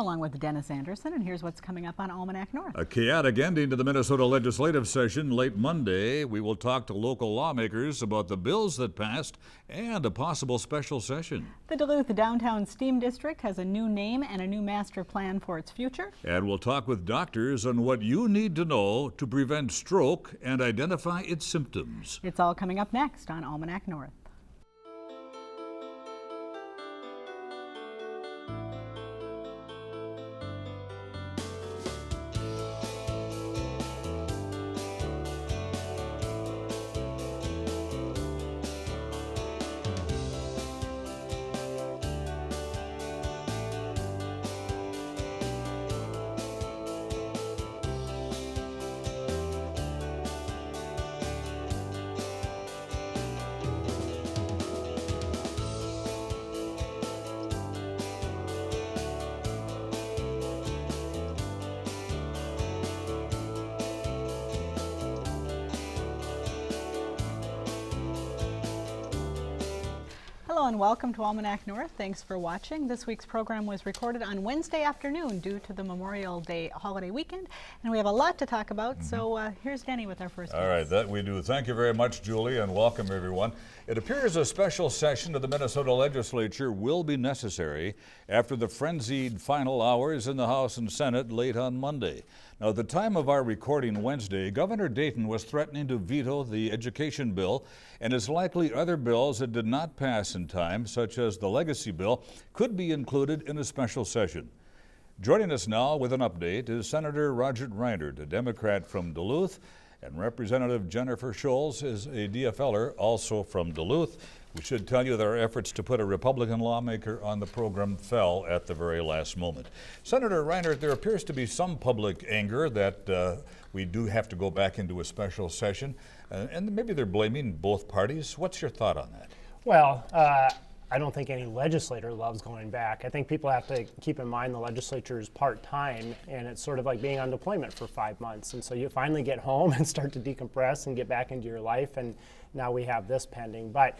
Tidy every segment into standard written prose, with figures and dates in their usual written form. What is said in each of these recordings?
along with Dennis Anderson, and here's what's coming up on Almanac North. A chaotic ending to the Minnesota legislative session late Monday. We will talk to local lawmakers about the bills that passed and a possible special session. The Duluth Downtown Steam District has a new name and a new master plan for its future. And we'll talk with doctors on what you need to know to prevent stroke and identify its symptoms. It's all coming up next on Almanac North. Hello and welcome to Almanac North. Thanks for watching. This week's program was recorded on Wednesday afternoon due to the Memorial Day holiday weekend, and we have a lot to talk about. So here's Denny with our first All right, that we do. Thank you very much, Julie, and welcome everyone. It appears a special session of the Minnesota Legislature will be necessary after the frenzied final hours in the House and Senate late on Monday. Now, at the time of our recording Wednesday, Governor Dayton was threatening to veto the education bill, and it's likely other bills that did not pass in time, such as the legacy bill, could be included in a special session. Joining us now with an update is Senator Reinert, a Democrat from Duluth, and Representative Jennifer Schultz is a DFLer, also from Duluth. We should tell you that our efforts to put a Republican lawmaker on the program fell at the very last moment. Senator Reinert, there appears to be some public anger that we do have to go back into a special session, and maybe they're blaming both parties. What's your thought on that? Well, I don't think any legislator loves going back. I think people have to keep in mind the legislature is part-time, and it's sort of like being on deployment for 5 months. And so you finally get home and start to decompress and get back into your life, and now we have this pending. But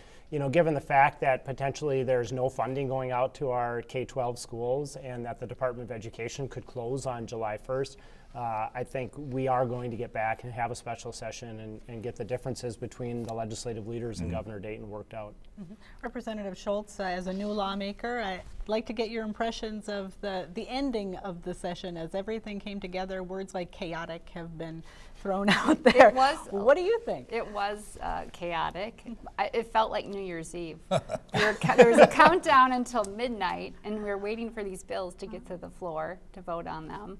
given the fact that potentially there's no funding going out to our K-12 schools and that the Department of Education could close on July 1st, I think we are going to get back and have a special session and get the differences between the legislative leaders and Governor Dayton worked out. Representative Schultz, as a new lawmaker, I'd like to get your impressions of the ending of the session as everything came together. Words like chaotic have been thrown out there. It was. What do you think? It was chaotic. It felt like New Year's Eve. There was a countdown until midnight, and we were waiting for these bills to get to the floor to vote on them.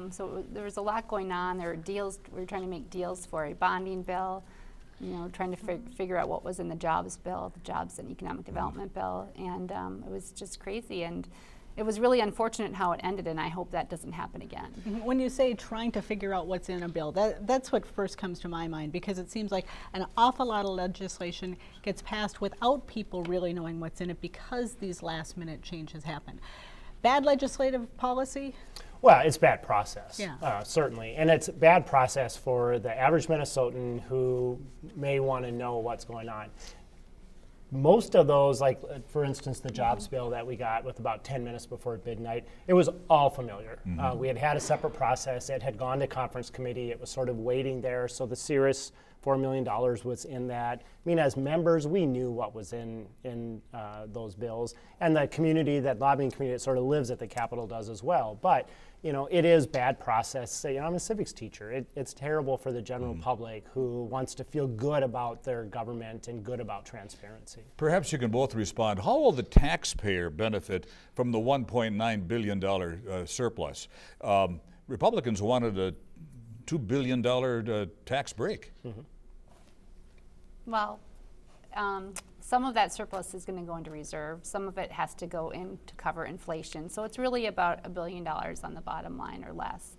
So there was a lot going on. There were deals. We were trying to make deals for a bonding bill, trying to figure out what was in the jobs bill, the jobs and economic development bill, and it was just crazy. And it was really unfortunate how it ended, and I hope that doesn't happen again. When you say trying to figure out what's in a bill, that's what first comes to my mind, because it seems like an awful lot of legislation gets passed without people really knowing what's in it because these last-minute changes happen. Bad legislative policy? Well, it's bad process, Yeah. Certainly. And it's bad process for the average Minnesotan who may want to know what's going on. Most of those, like for instance, the jobs bill that we got with about 10 minutes before midnight, it was all familiar. We had a separate process. It had gone to conference committee. It was sort of waiting there. So the serious $4 million was in that. I mean, as members, we knew what was in those bills. And the community, that lobbying community that sort of lives at the Capitol does as well. But it is bad process. I'm a civics teacher. It's terrible for the general public who wants to feel good about their government and good about transparency. Perhaps you can both respond. How will the taxpayer benefit from the $1.9 billion surplus? Republicans wanted a $2 billion tax break. Well, some of that surplus is going to go into reserve. Some of it has to go in to cover inflation. So it's really about $1 billion on the bottom line or less.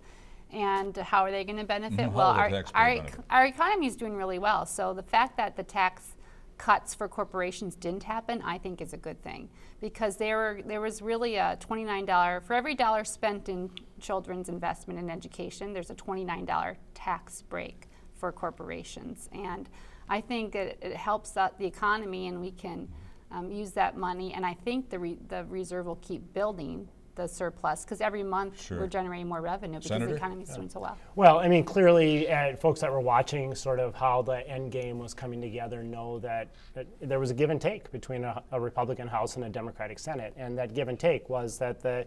And how are they going to benefit? Well, our economy is doing really well. So the fact that the tax cuts for corporations didn't happen, I think is a good thing, because there was really a $29, for every dollar spent in children's investment in education, there's a $29 tax break for corporations. And I think it helps the economy, and we can use that money, and I think the reserve will keep building the surplus, because every month Sure. we're generating more revenue because Senator? the economy is doing so well. Well, I mean, clearly, folks that were watching sort of how the end game was coming together know that there was a give and take between a Republican House and a Democratic Senate. And that give and take was that the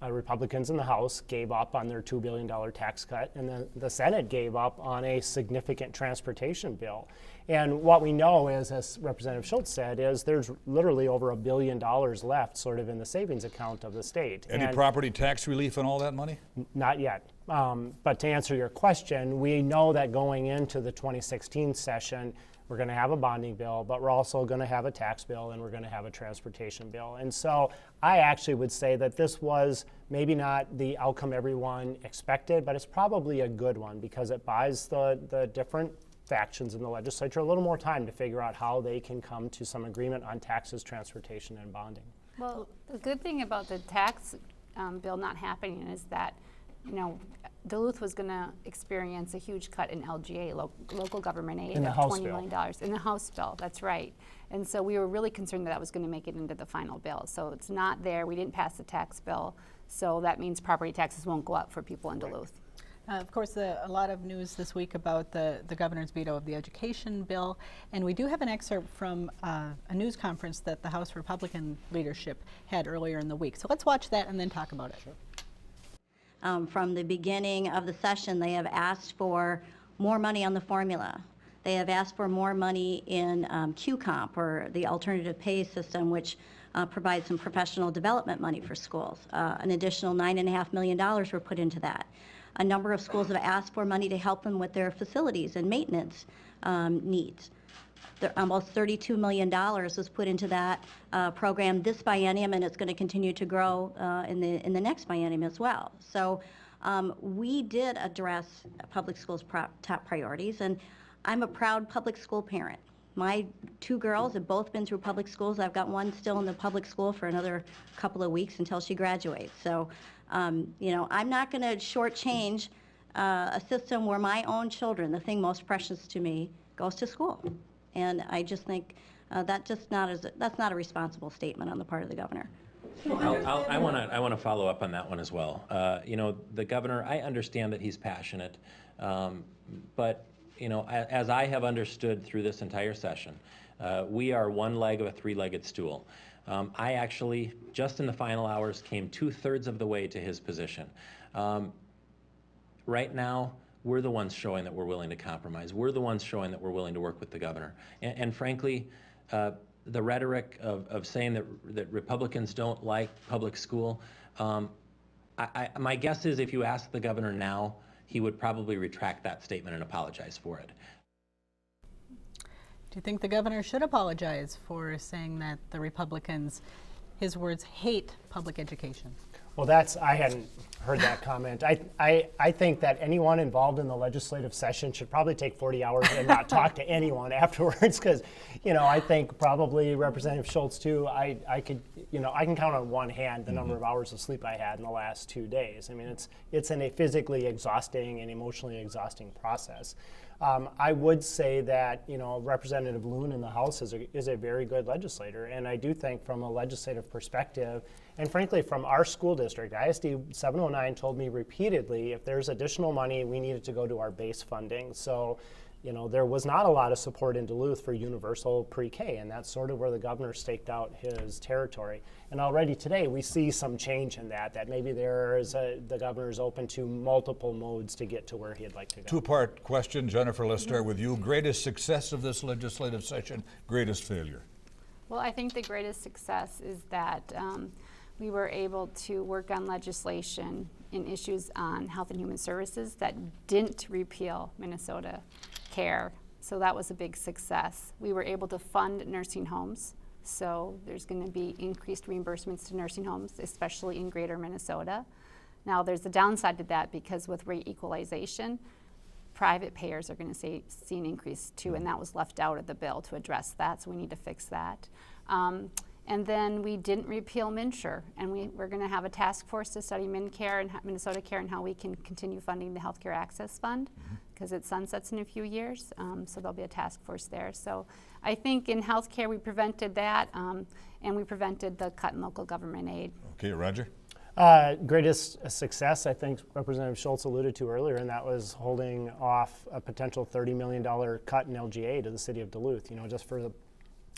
Republicans in the House gave up on their $2 billion tax cut, and then the Senate gave up on a significant transportation bill. And what we know is, as Representative Schultz said, is there's literally over $1 billion left sort of in the savings account of the state. Any And property tax relief on all that money? not yet. But to answer your question, we know that going into the 2016 session, we're going to have a bonding bill, but we're also going to have a tax bill, and we're going to have a transportation bill. And so I actually would say that this was maybe not the outcome everyone expected, but it's probably a good one because it buys the different factions in the legislature a little more time to figure out how they can come to some agreement on taxes, transportation, and bonding. Well, the good thing about the tax bill not happening is that, you know, Duluth was going to experience a huge cut in LGA, local government aid, In the of House $20 bill. million in the House bill. That's right. And so we were really concerned that was going to make it into the final bill. So it's not there. We didn't pass the tax bill. So that means property taxes won't go up for people in Duluth. Of course, a lot of news this week about the governor's veto of the education bill. And we do have an excerpt from a news conference that the House Republican leadership had earlier in the week. So let's watch that and then talk about it. Sure. From the beginning of the session, they have asked for more money on the formula. They have asked for more money in QComp, or the alternative pay system, which provides some professional development money for schools. An additional $9.5 million were put into that. A number of schools have asked for money to help them with their facilities and maintenance needs. Almost $32 million was put into that program this biennium, and it's going to continue to grow in the next biennium as well. So we did address public schools' top priorities, and I'm a proud public school parent. My two girls have both been through public schools. I've got one still in the public school for another couple of weeks until she graduates. So, you know, I'm not going to shortchange a system where my own children, the thing most precious to me, goes to school. And I just think that's not a responsible statement on the part of the governor. I want to follow up on that one as well. You know, the governor, I understand that he's passionate, but you know, as I have understood through this entire session, we are one leg of a three-legged stool. I actually, just in the final hours, came 2/3 of the way to his position. Right now, we're the ones showing that we're willing to compromise. We're the ones showing that we're willing to work with the governor. And frankly, the rhetoric of saying that Republicans don't like public school, my guess is if you ask the governor now, he would probably retract that statement and apologize for it. Do you think the governor should apologize for saying that the Republicans, his words, hate public education? Well, I hadn't heard that comment. I think that anyone involved in the legislative session should probably take 40 hours and not talk to anyone afterwards, because, you know, I think probably Representative Schultz too, I can count on one hand the number of hours of sleep I had in the last 2 days. I mean, it's a physically exhausting and emotionally exhausting process. I would say that, you know, Representative Loon in the House is a very good legislator, and I do think from a legislative perspective, and frankly from our school district, ISD 709 told me repeatedly if there's additional money, we needed to go to our base funding. So, you know, there was not a lot of support in Duluth for universal pre-K, and that's sort of where the governor staked out his territory. And already today we see some change in that maybe the governor is open to multiple modes to get to where he'd like to go. Two-part question. Jennifer, let's start with you. Greatest success of this legislative session, greatest failure? Well, I think the greatest success is that we were able to work on legislation in issues on health and human services that didn't repeal Minnesota Care. So that was a big success. We were able to fund nursing homes. So there's going to be increased reimbursements to nursing homes, especially in greater Minnesota. Now there's a downside to that because with rate equalization, private payers are going to see an increase too, and that was left out of the bill to address that, so we need to fix that. And then we didn't repeal MNsure, and we're going to have a task force to study MnCare and Minnesota Care and how we can continue funding the Healthcare Access Fund because it sunsets in a few years, so there'll be a task force there. So I think in healthcare we prevented that, and we prevented the cut in local government aid. Okay, Roger? Greatest success, I think Representative Schultz alluded to earlier, and that was holding off a potential $30 million cut in LGA to the city of Duluth. You know, just for the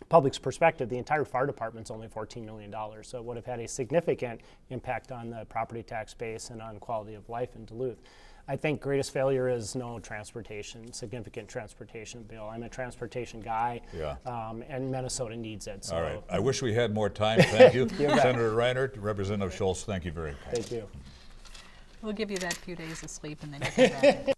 public's perspective, the entire fire department's only $14 million, so it would have had a significant impact on the property tax base and on quality of life in Duluth. I think greatest failure is no significant transportation bill. I'm a transportation guy, and Minnesota needs it. So. All right. I wish we had more time. Thank you. Senator Reinert, Representative Schultz, thank you very much. Thank you. We'll give you that few days of sleep and then you come back.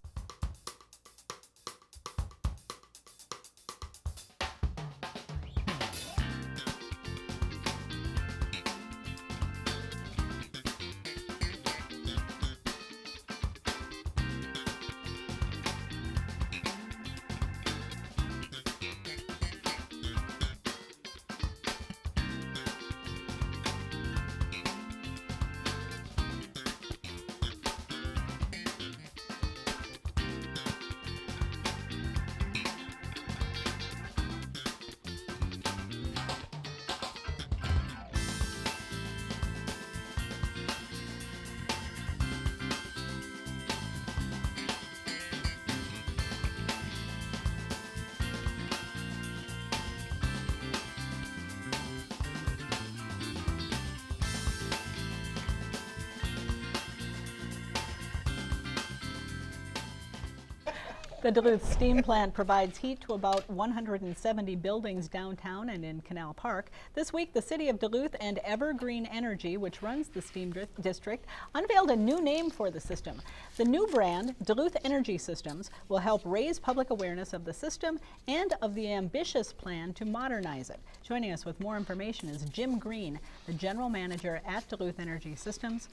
The Duluth Steam Plant provides heat to about 170 buildings downtown and in Canal Park. This week, the City of Duluth and Evergreen Energy, which runs the Steam District, unveiled a new name for the system. The new brand, Duluth Energy Systems, will help raise public awareness of the system and of the ambitious plan to modernize it. Joining us with more information is Jim Green, the General Manager at Duluth Energy Systems,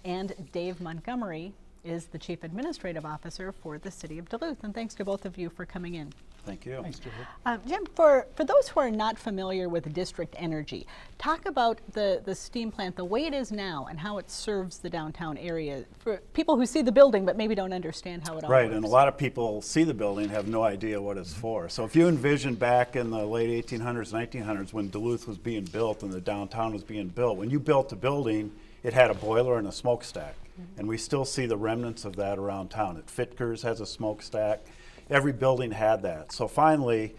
and Dave Montgomery is the Chief Administrative Officer for the City of Duluth. And thanks to both of you for coming in. Thank you. Thanks, Julie. Jim, for those who are not familiar with district energy, talk about the steam plant, the way it is now, and how it serves the downtown area for people who see the building but maybe don't understand how it all Right, works. and a lot of people see the building, have no idea what it's for. So if you envision back in the late 1800s, 1900s, when Duluth was being built and the downtown was being built, when you built the building, it had a boiler and a smokestack. And we still see the remnants of that around town. At Fitker's has a smokestack. Every building had that. So finally,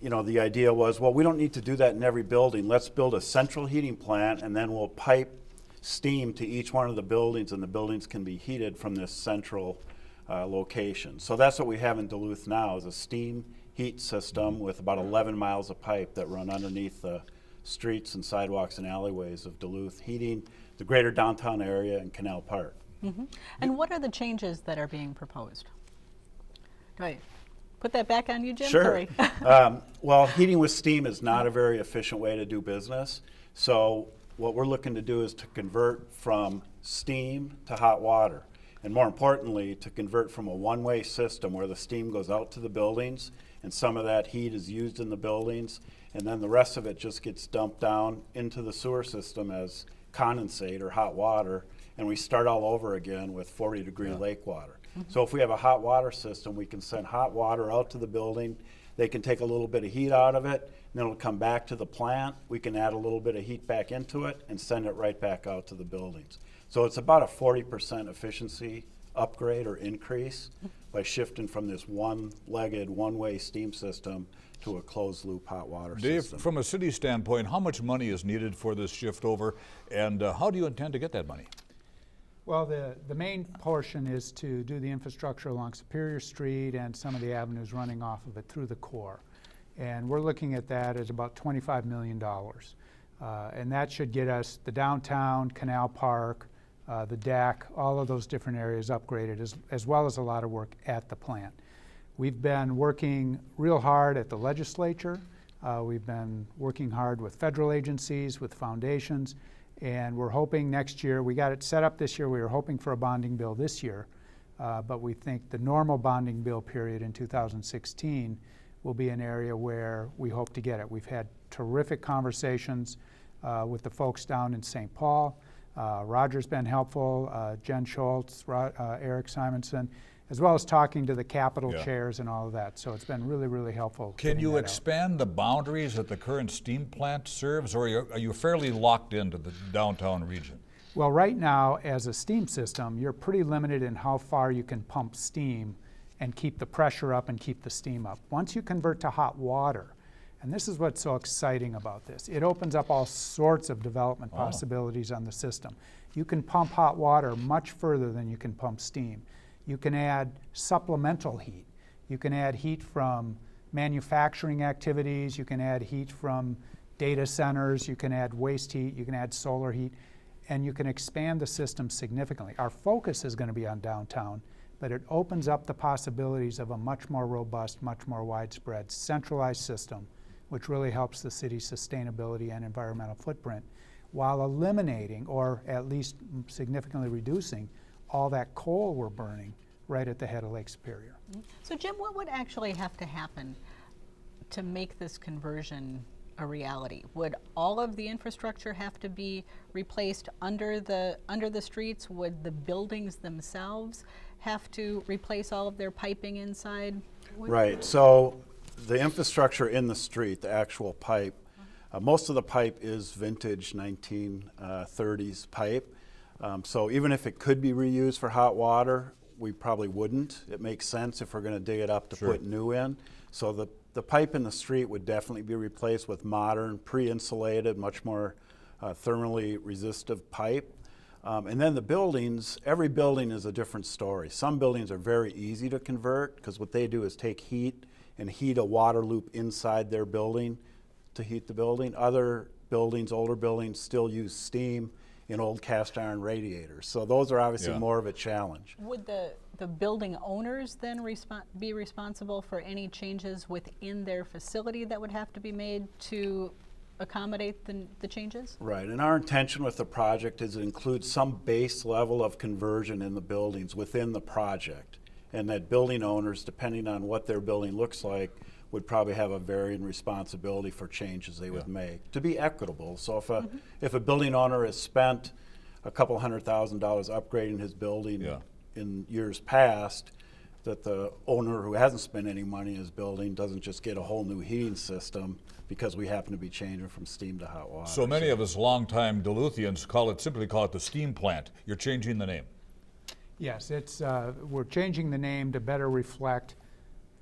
you know, the idea was, well, we don't need to do that in every building. Let's build a central heating plant, and then we'll pipe steam to each one of the buildings, and the buildings can be heated from this central location. So that's what we have in Duluth now, is a steam heat system with about 11 miles of pipe that run underneath the streets and sidewalks and alleyways of Duluth, heating the greater downtown area and Canal Park. Mm-hmm. And what are the changes that are being proposed? Do I put that back on you, Jim? Sure. Sorry. Well, heating with steam is not a very efficient way to do business. So what we're looking to do is to convert from steam to hot water. And more importantly, to convert from a one-way system where the steam goes out to the buildings and some of that heat is used in the buildings, and then the rest of it just gets dumped down into the sewer system as condensate or hot water, and we start all over again with 40-degree lake water. So if we have a hot water system, we can send hot water out to the building. They can take a little bit of heat out of it, and then it'll come back to the plant. We can add a little bit of heat back into it and send it right back out to the buildings. So it's about a 40% efficiency upgrade or increase by shifting from this one-legged, one-way steam system to a closed-loop hot water system. Dave, from a city standpoint, how much money is needed for this shift over, and how do you intend to get that money? Well, the main portion is to do the infrastructure along Superior Street and some of the avenues running off of it through the core. And we're looking at that as about $25 million. And that should get us the downtown, Canal Park, the deck, all of those different areas upgraded, as well as a lot of work at the plant. We've been working real hard at the legislature. We've been working hard with federal agencies, with foundations, and we're hoping next year, we got it set up this year, we were hoping for a bonding bill this year, but we think the normal bonding bill period in 2016 will be an area where we hope to get it. We've had terrific conversations with the folks down in St. Paul. Roger's been helpful, Jen Schultz, Eric Simonson, as well as talking to the Capitol chairs and all of that. So it's been really, really helpful. Can you expand the boundaries that the current steam plant serves, or are you fairly locked into the downtown region? Well, right now, as a steam system, you're pretty limited in how far you can pump steam and keep the pressure up and keep the steam up. Once you convert to hot water, and this is what's so exciting about this, it opens up all sorts of development possibilities on the system. You can pump hot water much further than you can pump steam. You can add supplemental heat. You can add heat from manufacturing activities. You can add heat from data centers. You can add waste heat. You can add solar heat. And you can expand the system significantly. Our focus is going to be on downtown, but it opens up the possibilities of a much more robust, much more widespread, centralized system, which really helps the city's sustainability and environmental footprint, while eliminating, or at least significantly reducing, all that coal we're burning right at the head of Lake Superior. So Jim, what would actually have to happen to make this conversion a reality? Would all of the infrastructure have to be replaced under the streets? Would the buildings themselves have to replace all of their piping inside? Right, so the infrastructure in the street, the actual pipe, most of the pipe is vintage 1930s pipe. So even if it could be reused for hot water, we probably wouldn't. It makes sense if we're going to dig it up to put new in. So the pipe in the street would definitely be replaced with modern, pre-insulated, much more thermally resistive pipe. And then the buildings, every building is a different story. Some buildings are very easy to convert because what they do is take heat and heat a water loop inside their building to heat the building. Other buildings, older buildings, still use steam in old cast iron radiators. So those are obviously more of a challenge. Would the building owners then be responsible for any changes within their facility that would have to be made to accommodate the changes? Right, and our intention with the project is to include some base level of conversion in the buildings within the project, and that building owners, depending on what their building looks like, would probably have a varying responsibility for changes they would make to be equitable. So if a building owner has spent a couple $100,000 upgrading his building in years past, that the owner who hasn't spent any money in his building doesn't just get a whole new heating system because we happen to be changing from steam to hot water. So many of us longtime Duluthians simply call it the steam plant. You're changing the name. Yes, we're changing the name to better reflect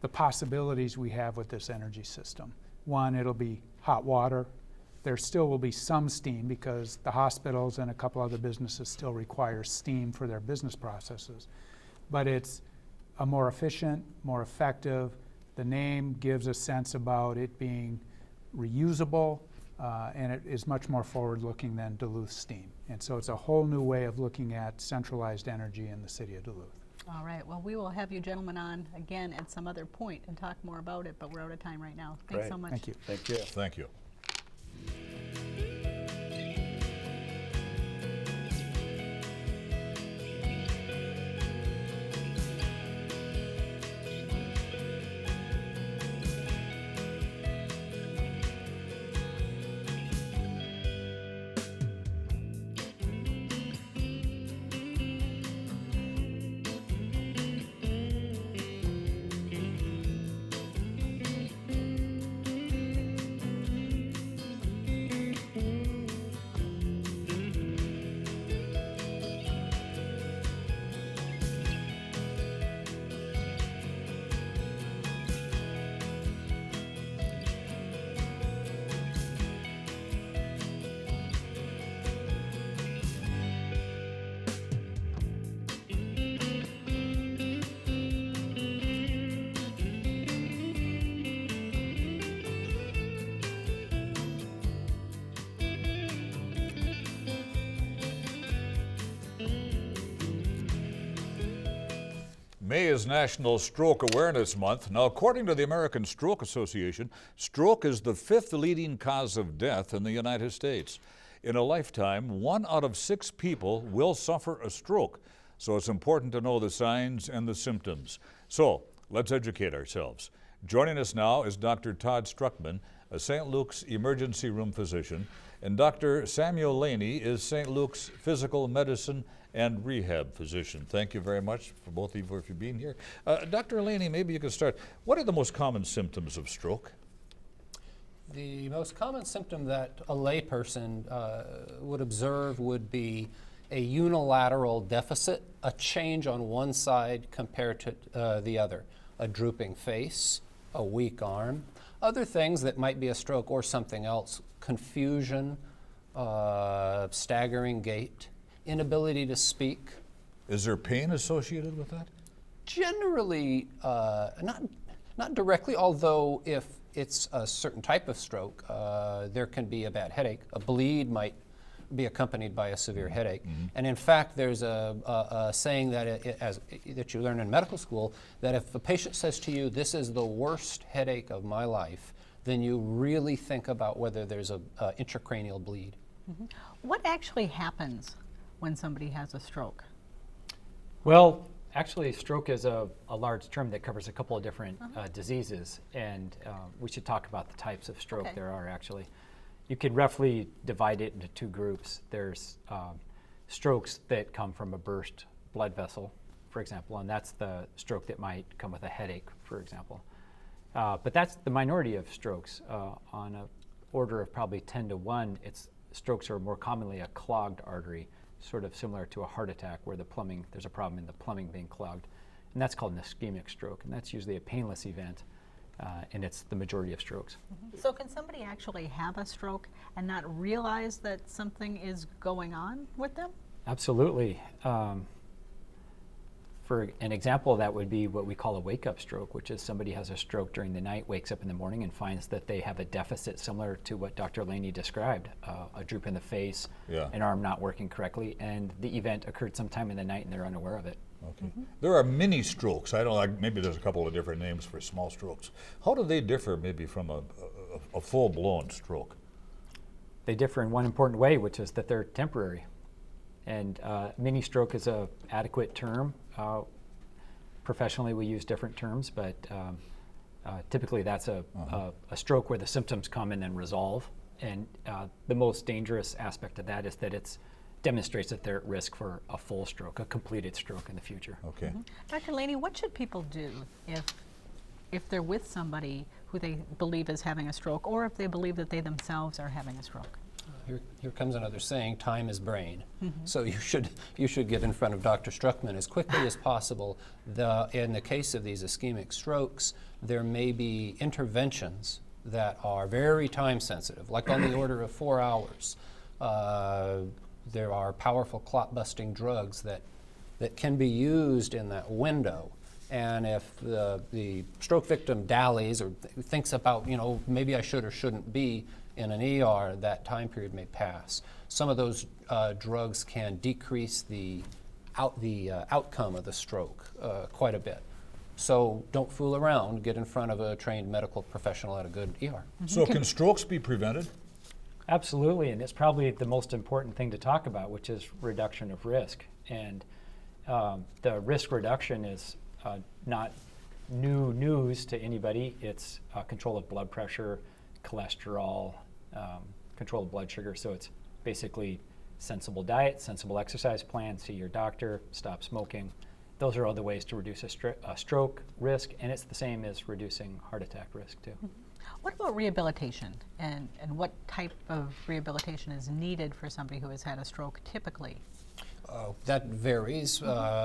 the possibilities we have with this energy system. One, it'll be hot water. There still will be some steam because the hospitals and a couple other businesses still require steam for their business processes. But it's a more efficient, more effective. The name gives a sense about it being reusable, and it is much more forward-looking than Duluth Steam. And so it's a whole new way of looking at centralized energy in the city of Duluth. All right, well, we will have you gentlemen on again at some other point and talk more about it, but we're out of time right now. Thanks so much. Thank you. Thank you. Thank you. May is National Stroke Awareness Month. Now, according to the American Stroke Association, stroke is the 5th leading cause of death in the United States. In a lifetime, 1 out of 6 people will suffer a stroke. So it's important to know the signs and the symptoms. So let's educate ourselves. Joining us now is Dr. Todd Struckman, a St. Luke's emergency room physician, and Dr. Samuel Laney is St. Luke's physical medicine and rehab physician. Thank you very much for both of you for being here. Dr. Laney, maybe you could start. What are the most common symptoms of stroke? The most common symptom that a layperson would observe would be a unilateral deficit, a change on one side compared to the other, a drooping face, a weak arm, other things that might be a stroke or something else, confusion, staggering gait, inability to speak. Is there pain associated with that? Generally, not directly, although if it's a certain type of stroke, there can be a bad headache. A bleed might be accompanied by a severe headache. And in fact, there's a saying that that you learn in medical school, that if a patient says to you, "This is the worst headache of my life," then you really think about whether there's a intracranial bleed. What actually happens when somebody has a stroke? Well, actually, stroke is a large term that covers a couple of different diseases, and we should talk about the types of stroke there are actually. You could roughly divide it into two groups. There's strokes that come from a burst blood vessel, for example, and that's the stroke that might come with a headache, for example. But that's the minority of strokes. On an order of probably 10 to 1, strokes are more commonly a clogged artery, sort of similar to a heart attack where there's a problem in the plumbing being clogged. And that's called an ischemic stroke, and that's usually a painless event, and it's the majority of strokes. So can somebody actually have a stroke and not realize that something is going on with them? Absolutely. For an example of that would be what we call a wake-up stroke, which is somebody has a stroke during the night, wakes up in the morning and finds that they have a deficit similar to what Dr. Laney described, a droop in the face, an arm not working correctly, and the event occurred sometime in the night and they're unaware of it. Okay. There are mini strokes. I don't know, maybe there's a couple of different names for small strokes. How do they differ maybe from a full-blown stroke? They differ in one important way, which is that they're temporary. And mini stroke is an adequate term. Professionally, we use different terms, but typically that's a stroke where the symptoms come and then resolve. And the most dangerous aspect of that is that it demonstrates that they're at risk for a full stroke, a completed stroke in the future. Okay. Dr. Laney, what should people do if they're with somebody who they believe is having a stroke, or if they believe that they themselves are having a stroke? Here comes another saying, time is brain. So you should get in front of Dr. Struckman as quickly as possible. In the case of these ischemic strokes, there may be interventions that are very time sensitive, like on the order of 4 hours. There are powerful clot-busting drugs that can be used in that window. And if the stroke victim dallies or thinks about, maybe I should or shouldn't be in an ER, that time period may pass. Some of those drugs can decrease the outcome of the stroke quite a bit. So don't fool around. Get in front of a trained medical professional at a good ER. So can strokes be prevented? Absolutely, and it's probably the most important thing to talk about, which is reduction of risk. And the risk reduction is not new news to anybody. It's control of blood pressure, cholesterol, control of blood sugar. So it's basically sensible diet, sensible exercise plan, see your doctor, stop smoking. Those are other ways to reduce a stroke risk, and it's the same as reducing heart attack risk too. What about rehabilitation, and what type of rehabilitation is needed for somebody who has had a stroke typically? That varies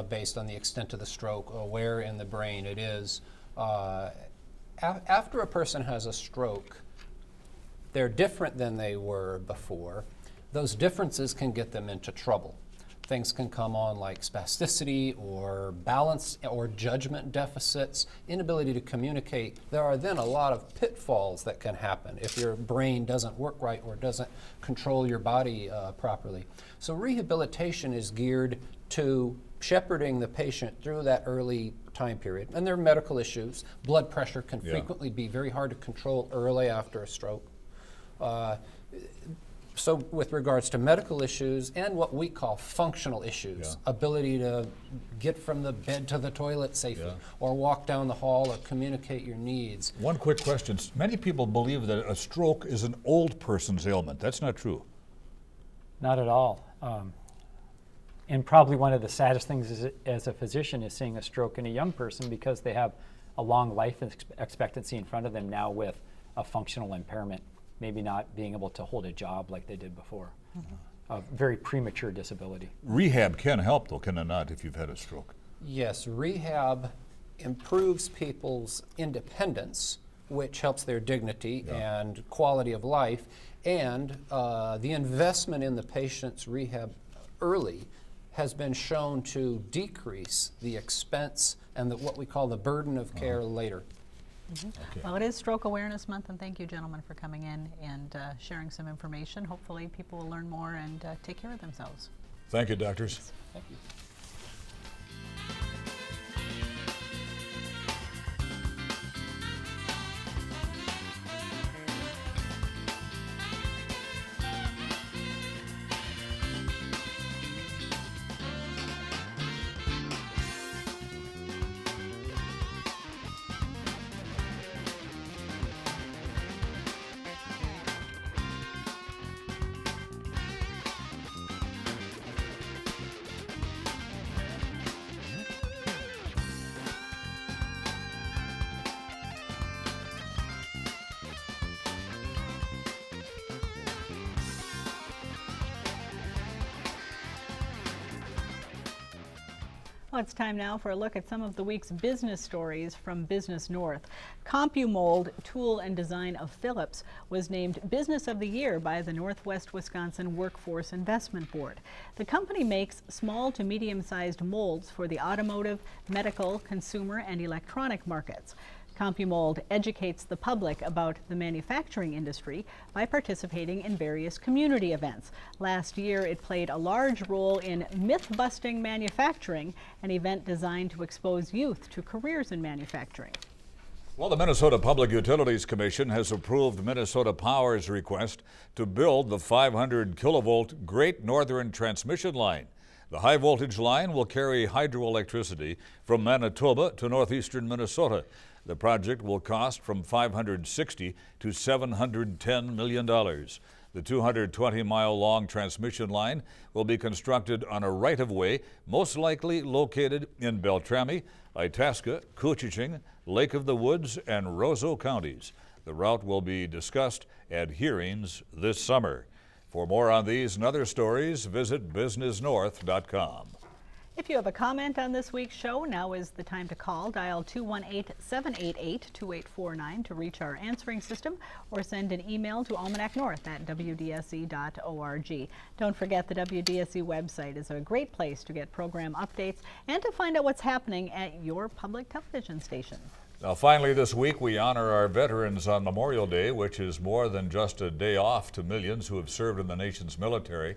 based on the extent of the stroke, where in the brain it is. After a person has a stroke, they're different than they were before. Those differences can get them into trouble. Things can come on like spasticity or balance or judgment deficits, inability to communicate. There are then a lot of pitfalls that can happen if your brain doesn't work right or doesn't control your body properly. So rehabilitation is geared to shepherding the patient through that early time period. And there are medical issues. Blood pressure can frequently be very hard to control early after a stroke. So with regards to medical issues and what we call functional issues, ability to get from the bed to the toilet safely, or walk down the hall, or communicate your needs. One quick question. Many people believe that a stroke is an old person's ailment. That's not true. Not at all. And probably one of the saddest things as a physician is seeing a stroke in a young person, because they have a long life expectancy in front of them now with a functional impairment, maybe not being able to hold a job like they did before. a very premature disability. Rehab can help, though, can it not, if you've had a stroke? Yes, rehab improves people's independence, which helps their dignity and quality of life, and the investment in the patient's rehab early has been shown to decrease the expense and what we call the burden of care later. Okay. Well, it is Stroke Awareness Month, and thank you, gentlemen, for coming in and sharing some information. Hopefully people will learn more and take care of themselves. Thank you, doctors. Thank you. Well, it's time now for a look at some of the week's business stories from Business North. CompuMold Tool and Design of Phillips was named Business of the Year by the Northwest Wisconsin Workforce Investment Board. The company makes small to medium-sized molds for the automotive, medical, consumer, and electronic markets. CompuMold educates the public about the manufacturing industry by participating in various community events. Last year, it played a large role in Myth-Busting Manufacturing, an event designed to expose youth to careers in manufacturing. Well, the Minnesota Public Utilities Commission has approved Minnesota Power's request to build the 500 kilovolt Great Northern Transmission Line. The high voltage line will carry hydroelectricity from Manitoba to northeastern Minnesota. The project will cost from $560 to $710 million. The 220-mile-long transmission line will be constructed on a right-of-way, most likely located in Beltrami, Itasca, Couchiching, Lake of the Woods, and Roseau counties. The route will be discussed at hearings this summer. For more on these and other stories, visit businessnorth.com. If you have a comment on this week's show, now is the time to call. Dial 218-788-2849 to reach our answering system, or send an email to almanacnorth@wdse.org. Don't forget the WDSE website is a great place to get program updates and to find out what's happening at your public television station. Now, finally this week, we honor our veterans on Memorial Day, which is more than just a day off to millions who have served in the nation's military.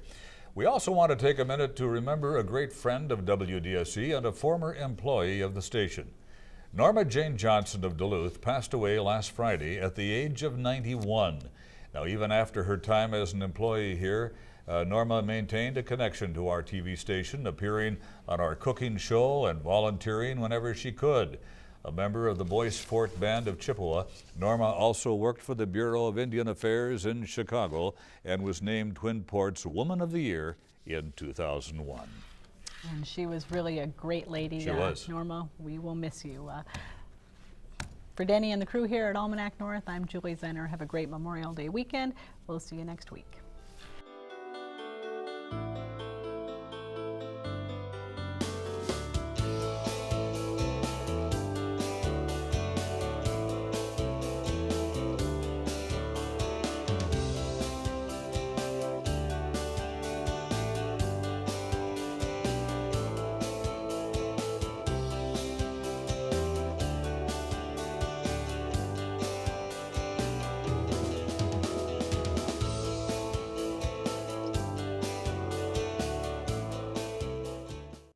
We also want to take a minute to remember a great friend of WDSE and a former employee of the station. Norma Jane Johnson of Duluth passed away last Friday at the age of 91. Now, even after her time as an employee here, Norma maintained a connection to our TV station, appearing on our cooking show and volunteering whenever she could. A member of the Boyce Fort Band of Chippewa, Norma also worked for the Bureau of Indian Affairs in Chicago and was named Twin Ports Woman of the Year in 2001. And she was really a great lady. She was. Norma, we will miss you. For Denny and the crew here at Almanac North, I'm Julie Zenner. Have a great Memorial Day weekend. We'll see you next week.